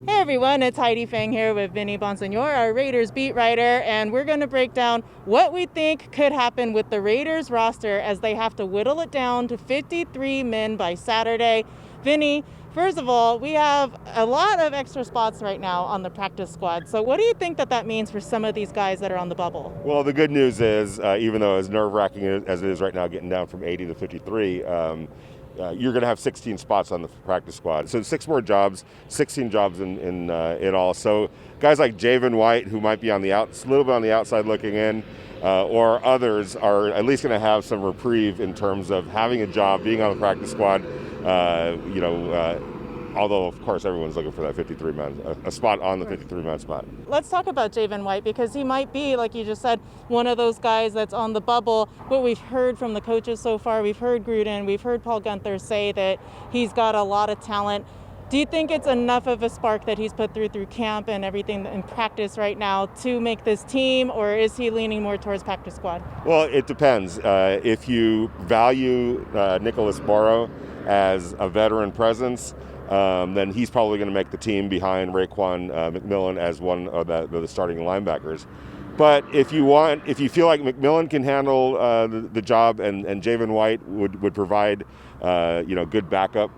Hey everyone, it's Heidi Fang here with Vinny Bonsignor, our Raiders beat writer, and we're going to break down what we think could happen with the Raiders roster as they have to whittle it down to 53 men by Saturday. Vinny, first of all, we have a lot of extra spots right now on the practice squad. So what do you think that means for some of these guys that are on the bubble? Well, the good news is, even though as nerve-wracking as it is right now, getting down from 80 to 53, you're going to have 16 spots on the practice squad. So 6 more jobs, 16 jobs in all. So guys like Javen White, who might be on the a little bit on the outside looking in, or others are at least going to have some reprieve in terms of having a job, being on the practice squad. Although, of course, everyone's looking for that 53-man, a spot on the 53-man spot. Let's talk about Javen White because he might be, like you just said, one of those guys that's on the bubble. What we've heard from the coaches so far, we've heard Gruden, we've heard Paul Guenther say that he's got a lot of talent. Do you think it's enough of a spark that he's put through camp and everything in practice right now to make this team, or is he leaning more towards practice squad? Well, it depends. If you value Nicholas Morrow as a veteran presence, then he's probably going to make the team behind Raekwon McMillan as one of the starting linebackers. But if you feel like McMillan can handle the job and Javen White would provide good backup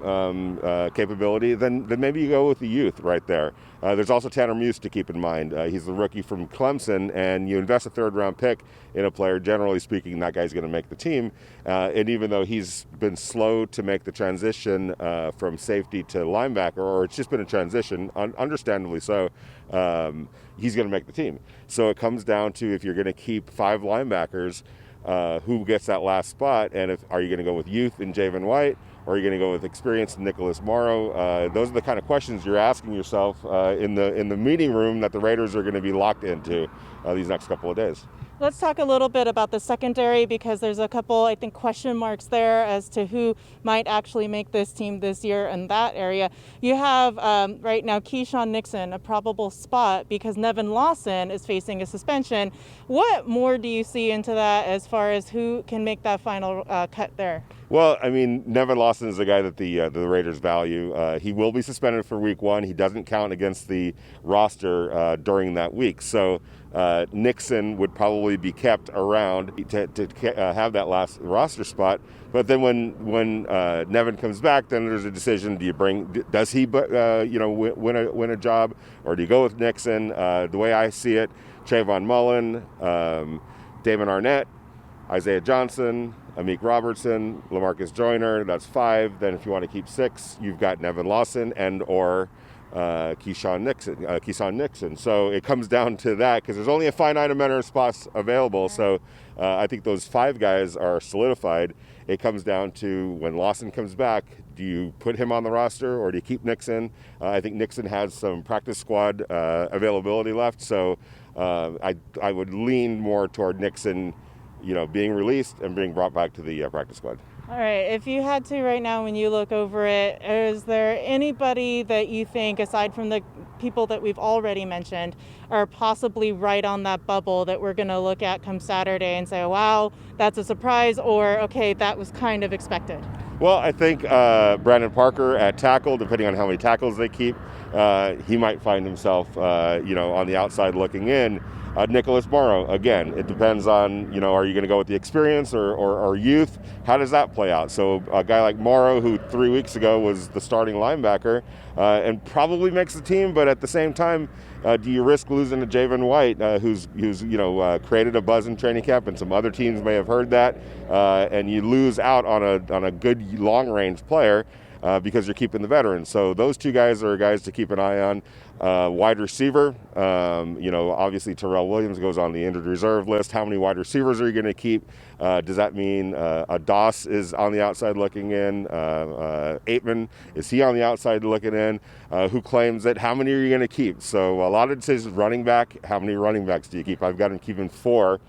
capability, then maybe you go with the youth right there. There's also Tanner Muse to keep in mind. He's the rookie from Clemson, and you invest a third-round pick in a player, generally speaking, that guy's going to make the team. And even though he's been slow to make the transition from safety to linebacker, or it's just been a transition, understandably so, he's going to make the team. So it comes down to, if you're going to keep 5 linebackers, who gets that last spot, and are you going to go with youth in Javen White, or are you going to go with experience in Nicholas Morrow? Those are the kind of questions you're asking yourself in the meeting room that the Raiders are going to be locked into these next couple of days. Let's talk a little bit about the secondary because there's a couple, I think, question marks there as to who might actually make this team this year in that area. You have right now Keyshawn Nixon, a probable spot because Nevin Lawson is facing a suspension. What more do you see into that as far as who can make that final cut there? Well, I mean, Nevin Lawson is a guy that the Raiders value. He will be suspended for week 1. He doesn't count against the roster during that week. So Nixon would probably be kept around to have that last roster spot. But then when Nevin comes back, then there's a decision: does he win a job, or do you go with Nixon? The way I see it, Trayvon Mullen, Damon Arnett, Isaiah Johnson, Amik Robertson, LaMarcus Joyner, that's 5. Then if you want to keep 6, you've got Nevin Lawson or Keyshawn Nixon. So it comes down to that because there's only a finite amount of spots available. So I think those 5 guys are solidified. It comes down to, when Lawson comes back, do you put him on the roster or do you keep Nixon? I think Nixon has some practice squad availability left. So I would lean more toward Nixon being released and being brought back to the practice squad. All right, if you had to right now when you look over it, is there anybody that you think, aside from the people that we've already mentioned, are possibly right on that bubble that we're going to look at come Saturday and say, wow, that's a surprise, or okay, that was kind of expected? Well, I think Brandon Parker at tackle, depending on how many tackles they keep, he might find himself, on the outside looking in. Nicholas Morrow, again, it depends on, are you going to go with the experience or youth? How does that play out? So a guy like Morrow, who 3 weeks ago was the starting linebacker and probably makes the team, but at the same time, do you risk losing to Javen White, who's created a buzz in training camp, and some other teams may have heard that, and you lose out on a good long-range player because you're keeping the veterans. So those 2 guys are guys to keep an eye on. Wide receiver, obviously Terrell Williams goes on the injured reserve list. How many wide receivers are you going to keep? Does that mean Doss is on the outside looking in? Aitman, is he on the outside looking in? Who claims it? How many are you going to keep? So a lot of decisions. Running back, how many running backs do you keep? I've got him keeping 4.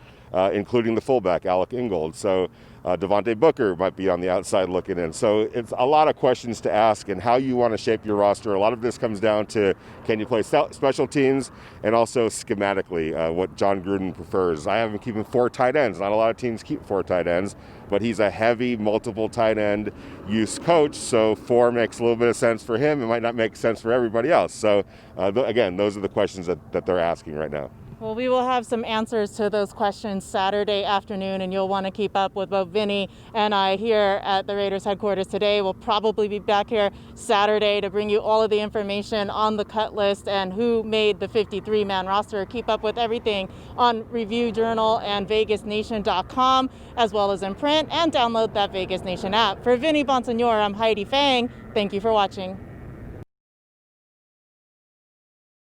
Including the fullback, Alec Ingold. So Devontae Booker might be on the outside looking in. So it's a lot of questions to ask and how you want to shape your roster. A lot of this comes down to, can you play special teams, and also schematically, what John Gruden prefers. I have him keeping 4 tight ends. Not a lot of teams keep 4 tight ends, but he's a heavy multiple tight end use coach, so 4 makes a little bit of sense for him. It might not make sense for everybody else. So again, those are the questions that they're asking right now. Well, we will have some answers to those questions Saturday afternoon, and you'll want to keep up with both Vinny and I here at the Raiders headquarters today. We'll probably be back here Saturday to bring you all of the information on the cut list and who made the 53-man roster. Keep up with everything on Review Journal and VegasNation.com, as well as in print, and download that Vegas Nation app. For Vinny Bonsignor, I'm Heidi Fang. Thank you for watching.